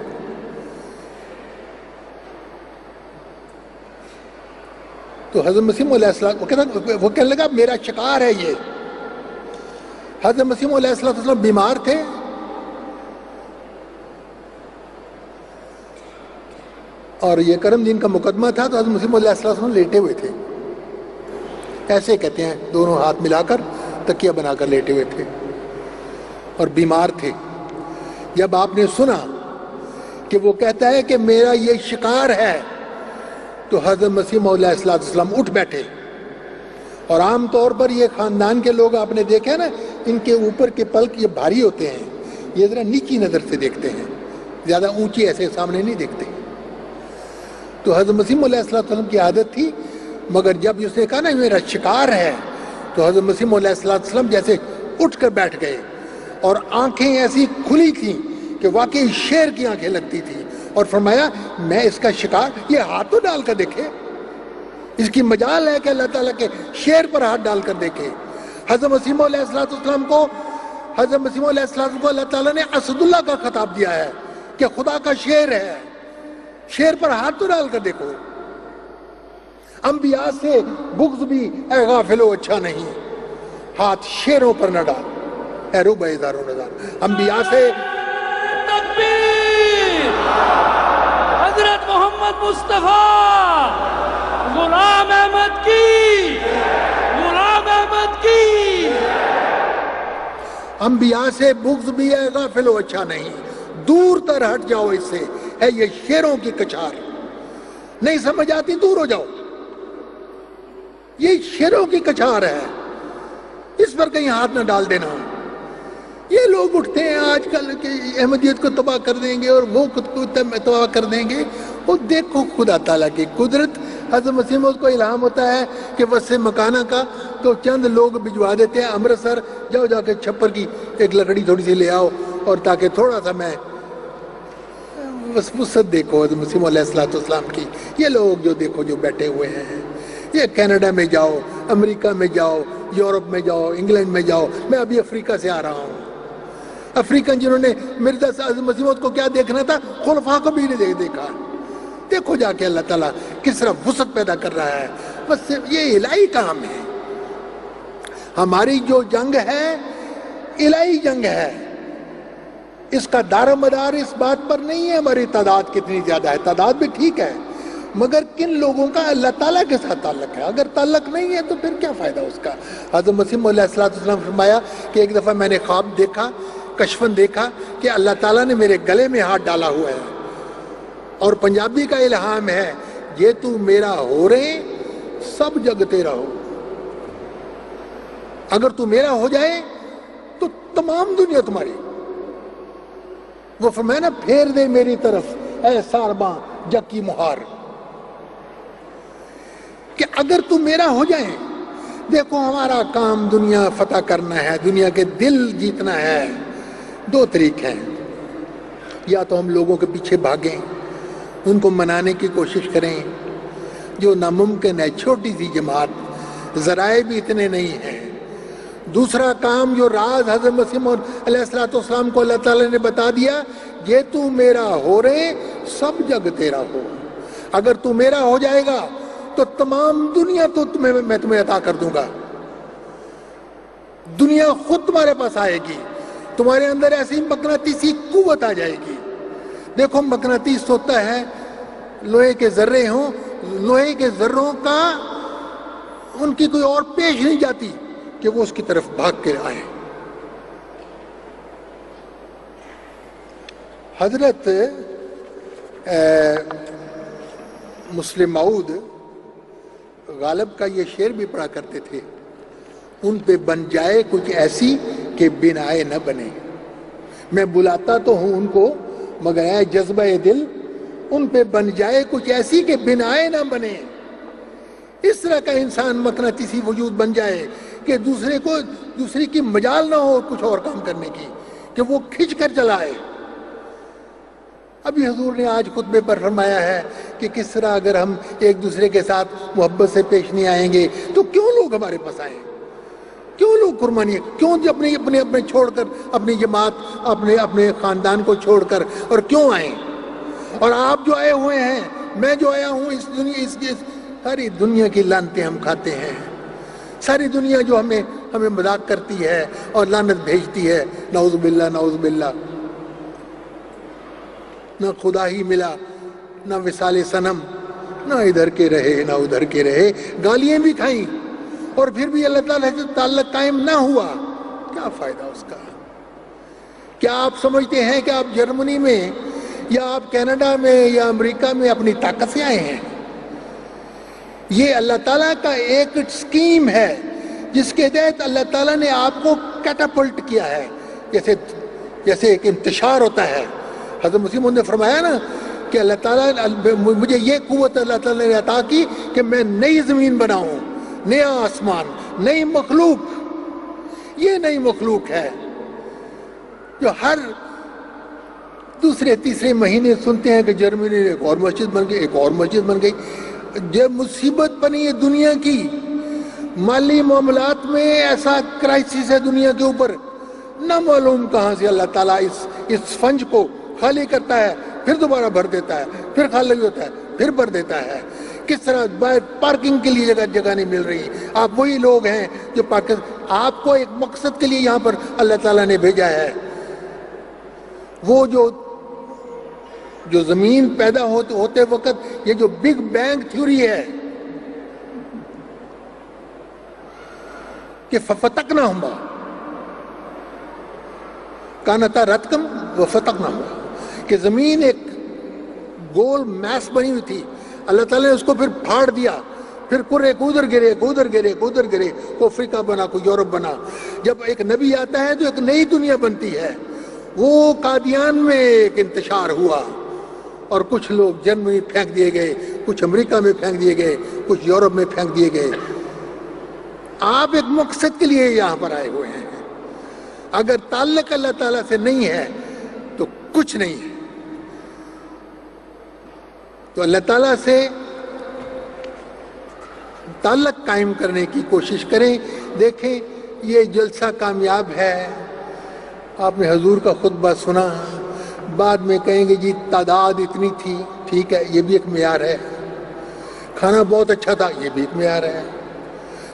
تو حضرت مسیح موعود علیہ السلام وہ کہنے لگا میرا شکار ہے یہ. حضرت مسیح موعود علیہ السلام بیمار تھے، اور یہ کرم دین کا مقدمہ تھا، تو حضرت مسیح موعود علیہ السلام لیٹے ہوئے تھے، ایسے کہتے ہیں دونوں ہاتھ ملا کر تکیہ بنا کر لیٹے ہوئے تھے اور بیمار تھے. جب آپ نے سنا کہ وہ کہتا ہے کہ میرا یہ شکار ہے، تو حضرت مسیح موعود علیہ السلام اٹھ بیٹھے. اور عام طور پر یہ خاندان کے لوگ آپ نے دیکھا نا، ان کے اوپر کے پلک یہ بھاری ہوتے ہیں، یہ ذرا نیچی نظر سے دیکھتے ہیں، زیادہ اونچی ایسے سامنے نہیں دیکھتے. تو حضرت مسیح موعود علیہ السلام کی عادت تھی، مگر جب اس نے کہا نا میرا شکار ہے، تو حضرت مسیح موعود علیہ السلام جیسے اٹھ کر بیٹھ گئے، اور آنکھیں ایسی کھلی تھیں کہ واقعی شیر کی آنکھیں لگتی تھیں، اور فرمایا میں اس کا شکار، یہ ہاتھ تو ڈال کر دیکھے، اس کی مجال ہے کہ اللہ تعالیٰ کے شیر پر ہاتھ ڈال کر دیکھے. حضرت مسیح موعود علیہ السلام کو اللہ تعالیٰ نے اسد اللہ کا خطاب دیا ہے کہ خدا کا شیر ہے، شیر پر ہاتھ تو ڈال کر دیکھو. انبیاء سے بغض بھی اے غافلو اچھا نہیں، ہاتھ شیروں پر نہ ڈال اے رو بیزارو نظار. انبیاء سے تکبیر، حضرت محمد مصطفیٰ، غلام احمد کی، غلام احمد کی. انبیاء سے بغض بھی ہے غافلو اچھا نہیں، دور تر ہٹ جاؤ اس سے، ہے یہ شیروں کی کچار. نہیں سمجھ آتی دور ہو جاؤ، یہ شیروں کی کچار ہے، اس پر کہیں ہاتھ نہ ڈال دینا. یہ لوگ اٹھتے ہیں آج کل کہ احمدیت کو تباہ کر دیں گے اور وہ خود کو تباہ کر دیں گے. وہ دیکھو خدا تعالیٰ کی قدرت. حضرت مسیح موعود کو الہام ہوتا ہے کہ وسع مکانہ کا، تو چند لوگ بھجوا دیتے ہیں امرتسر، جاؤ جا کے چھپر کی ایک لکڑی تھوڑی سی لے آؤ، اور تاکہ تھوڑا سا میں وسعت دیکھو حضرت مسیح موعود علیہ السلام کی. یہ لوگ جو دیکھو جو بیٹھے ہوئے ہیں، یہ کینیڈا میں جاؤ، امریکہ میں جاؤ، یورپ میں جاؤ، انگلینڈ میں جاؤ. میں ابھی افریقہ سے آ رہا ہوں. افریقن جنہوں نے مرزا حضرت مسیح موعود کو کیا دیکھنا تھا، خلفاء کو بھی نہیں دیکھا. دیکھو جا کے اللہ تعالیٰ کس طرح وسعت پیدا کر رہا ہے. بس یہ الہی کام ہے. ہماری جو جنگ ہے الہی جنگ ہے، اس کا دار و مدار اس بات پر نہیں ہے ہماری تعداد کتنی زیادہ ہے. تعداد بھی ٹھیک ہے، مگر کن لوگوں کا اللہ تعالیٰ کے ساتھ تعلق ہے. اگر تعلق نہیں ہے تو پھر کیا فائدہ اس کا. حضرت مسیح موعود علیہ السلام فرمایا کہ ایک دفعہ میں نے خواب دیکھا، کشفن دیکھا کہ اللہ تعالیٰ نے میرے گلے میں ہاتھ ڈالا ہوا ہے، اور پنجابی کا الہام ہے، یہ تو میرا ہو رہے سب جگ تیرا ہو. اگر تو میرا ہو جائے تو تمام دنیا تمہاری. وہ فرمایا نا پھیر دے میری طرف اے سارباں جگ کی مہار، کہ اگر تو میرا ہو جائے. دیکھو ہمارا کام دنیا فتح کرنا ہے، دنیا کے دل جیتنا ہے. دو طریقے ہیں، یا تو ہم لوگوں کے پیچھے بھاگیں، ان کو منانے کی کوشش کریں، جو ناممکن ہے. چھوٹی سی جماعت، ذرائع بھی اتنے نہیں ہیں. دوسرا کام جو راز حضرت مسیح موعود علیہ السلام کو اللہ تعالیٰ نے بتا دیا، یہ تو میرا ہو رہے سب جگ تیرا ہو. اگر تو میرا ہو جائے گا تو تمام دنیا تو میں تمہیں عطا کر دوں گا. دنیا خود تمہارے پاس آئے گی، تمہارے اندر ایسی مقناطیسی قوت آ جائے گی. دیکھو مقناطیس ہوتا ہے، لوہے کے ذرے ہوں، لوہے کے ذروں کا ان کی کوئی اور پیش نہیں جاتی کہ وہ اس کی طرف بھاگ کے آئیں. حضرت مسلم موعود غالب کا یہ شعر بھی پڑھا کرتے تھے، ان پہ بن جائے کچھ ایسی کہ بنائے نہ بنے. میں بلاتا تو ہوں ان کو، مگر اے جذبہ دل ان پہ بن جائے کچھ ایسی کہ بنائے نہ بنے. اس طرح کا انسان مقناطیسی وجود بن جائے کہ دوسرے کی مجال نہ ہو کچھ اور کام کرنے کی، کہ وہ کھنچ کر چلائے. ابھی حضور نے آج خطبے پر فرمایا ہے کہ کس طرح اگر ہم ایک دوسرے کے ساتھ محبت سے پیش نہیں آئیں گے تو کیوں لوگ ہمارے پاس آئیں, کیوں لوگ قربانی, کیوں اپنے چھوڑ کر, اپنی جماعت, اپنے خاندان کو چھوڑ کر, اور کیوں آئیں. اور آپ جو آئے ہوئے ہیں, میں جو آیا ہوں, اس دنیا, ساری دنیا کی لعنتیں ہم کھاتے ہیں. ساری دنیا جو ہمیں مذاق کرتی ہے اور لعنت بھیجتی ہے, نعوذ باللہ نعوذ باللہ. نہ خدا ہی ملا, نہ وصال صنم, نہ ادھر کے رہے نہ ادھر کے رہے, گالیاں بھی کھائیں, اور پھر بھی اللہ تعالیٰ سے تعلق قائم نہ ہوا. کیا فائدہ اس کا؟ کیا آپ سمجھتے ہیں کہ آپ جرمنی میں یا آپ کینیڈا میں یا امریکہ میں اپنی طاقت سے آئے ہیں؟ یہ اللہ تعالیٰ کا ایک اسکیم ہے جس کے تحت اللہ تعالیٰ نے آپ کو کیٹاپلٹ کیا ہے, جیسے ایک انتشار ہوتا ہے. حضرت مسیح موعود نے فرمایا نا کہ اللہ تعالیٰ, مجھے یہ قوت اللہ تعالیٰ نے عطا کی کہ میں نئی زمین بناؤں, نیا آسمان, نئی مخلوق. یہ نئی مخلوق ہے جو ہر دوسرے تیسرے مہینے سنتے ہیں کہ جرمنی میں ایک اور مسجد بن گئی, ایک اور مسجد بن گئی. جب مصیبت بنی ہے دنیا کی, مالی معاملات میں ایسا کرائسس ہے دنیا کے اوپر, نہ معلوم کہاں سے اللہ تعالیٰ اس فنج کو خالی کرتا ہے, پھر دوبارہ بھر دیتا ہے, پھر خالی ہوتا ہے, پھر بھر دیتا ہے. کس طرح باہر پارکنگ کے لیے جگہ نہیں مل رہی. آپ وہی لوگ ہیں جو آپ کو ایک مقصد کے لیے یہاں پر اللہ تعالیٰ نے بھیجا ہے. وہ جو زمین پیدا ہوتے وقت یہ جو بگ بینگ تھیوری ہے کہ فَفَتَقْنَاهُمَا کانتا رتکم وَفَتَقْنَاهُمَا, کہ زمین ایک گول میس بنی ہوئی تھی, اللہ تعالیٰ نے اس کو پھر پھاڑ دیا, پھر کرے ادھر گرے, ادھر گرے, ادھر گرے, کوئی افریقہ بنا, کوئی یورپ بنا. جب ایک نبی آتا ہے تو ایک نئی دنیا بنتی ہے. وہ قادیان میں ایک انتشار ہوا اور کچھ لوگ جرمنی پھینک دیے گئے, کچھ امریکہ میں پھینک دیے گئے, کچھ یورپ میں پھینک دیے گئے. آپ ایک مقصد کے لیے یہاں پر آئے ہوئے ہیں. اگر تعلق اللہ تعالیٰ سے نہیں ہے تو کچھ نہیں ہے. تو اللہ تعالیٰ سے تعلق قائم کرنے کی کوشش کریں. دیکھیں یہ جلسہ کامیاب ہے. آپ نے حضور کا خطبہ سنا, بعد میں کہیں گے جی تعداد اتنی تھی, ٹھیک ہے, یہ بھی ایک معیار ہے. کھانا بہت اچھا تھا, یہ بھی ایک معیار ہے.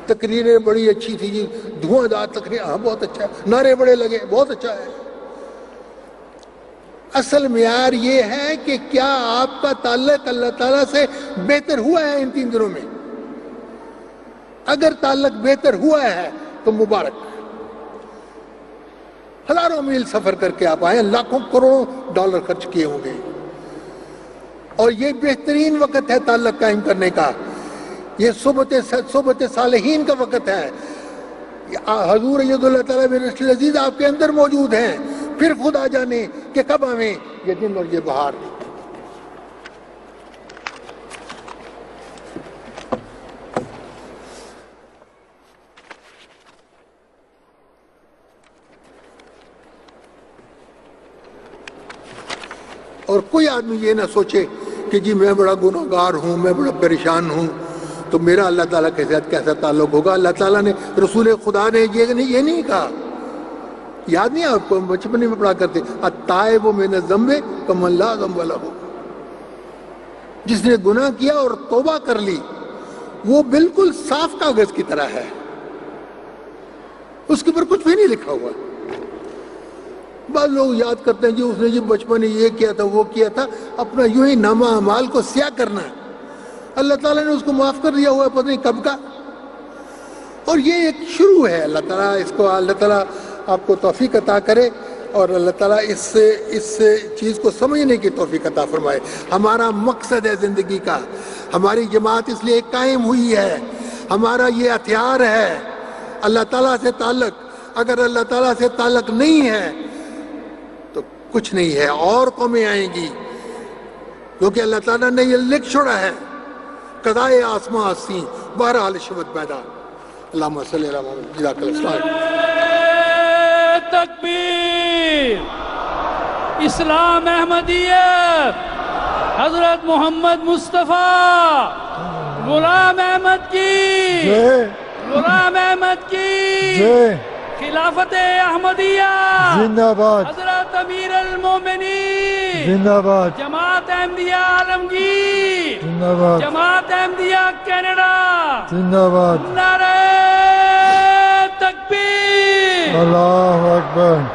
تقریریں بڑی اچھی تھی جی, دھواں دار تقریر, ہاں بہت اچھا ہے. نعرے بڑے لگے, بہت اچھا ہے. اصل معیار یہ ہے کہ کیا آپ کا تعلق اللہ تعالیٰ سے بہتر ہوا ہے ان 3 دنوں میں. اگر تعلق بہتر ہوا ہے تو مبارک. ہزاروں میل سفر کر کے آپ آئے, لاکھوں کروڑوں ڈالر خرچ کیے ہوں گے, اور یہ بہترین وقت ہے تعلق قائم کرنے کا. یہ صحبت صالحین کا وقت ہے. حضور اید اللہ تعالیٰ بن رسول عزیز آپ کے اندر موجود ہیں. پھر خدا جانے کہ کب آویں یہ دن اور یہ بہار. اور کوئی آدمی یہ نہ سوچے کہ جی میں بڑا گناہگار ہوں, میں بڑا پریشان ہوں, تو میرا اللہ تعالیٰ کے ساتھ کیسا تعلق ہوگا. اللہ تعالیٰ نے, رسول خدا نے یہ نہیں کہا. یاد نہیں آپ کو بچپن میں پڑھا کرتے, التائب من الذنب کمن لا ذنب لہ. جس نے گناہ کیا اور توبہ کر لی وہ بالکل صاف کاغذ کی طرح ہے, اس کے اوپر کچھ بھی نہیں لکھا ہوا. بعض لوگ یاد کرتے ہیں جی اس نے جی بچپن میں یہ کیا تھا, وہ کیا تھا. اپنا یوں ہی نامہ اعمال کو سیاہ کرنا ہے. اللہ تعالیٰ نے اس کو معاف کر دیا ہوا, پتہ نہیں کب کا. اور یہ ایک شروع ہے. اللہ تعالیٰ اس کو, اللہ تعالیٰ آپ کو توفیق عطا کرے, اور اللہ تعالیٰ اس چیز کو سمجھنے کی توفیق عطا فرمائے. ہمارا مقصد ہے زندگی کا, ہماری جماعت اس لیے قائم ہوئی ہے, ہمارا یہ ہتھیار ہے اللہ تعالیٰ سے تعلق. اگر اللہ تعالیٰ سے تعلق نہیں ہے تو کچھ نہیں ہے. اور قومیں آئیں گی کیونکہ اللہ تعالیٰ نے یہ لکھ چھوڑا ہے, قضائے آسماں ہستی بہرحال شبت پیدا. اللہم صلی اللہ علیہ وسلم. تکبیر. اسلام احمدیت حضرت محمد مصطفیٰ غلام احمد کی جے غلام احمد کی جے خلافت احمدیہ زندہ باد حضرت امیر المومنین زندہ باد جماعت احمدیہ عالمگیر زندہ باد جماعت احمدیہ کینیڈا زندہ باد نعرہ تکبیر اللہ اکبر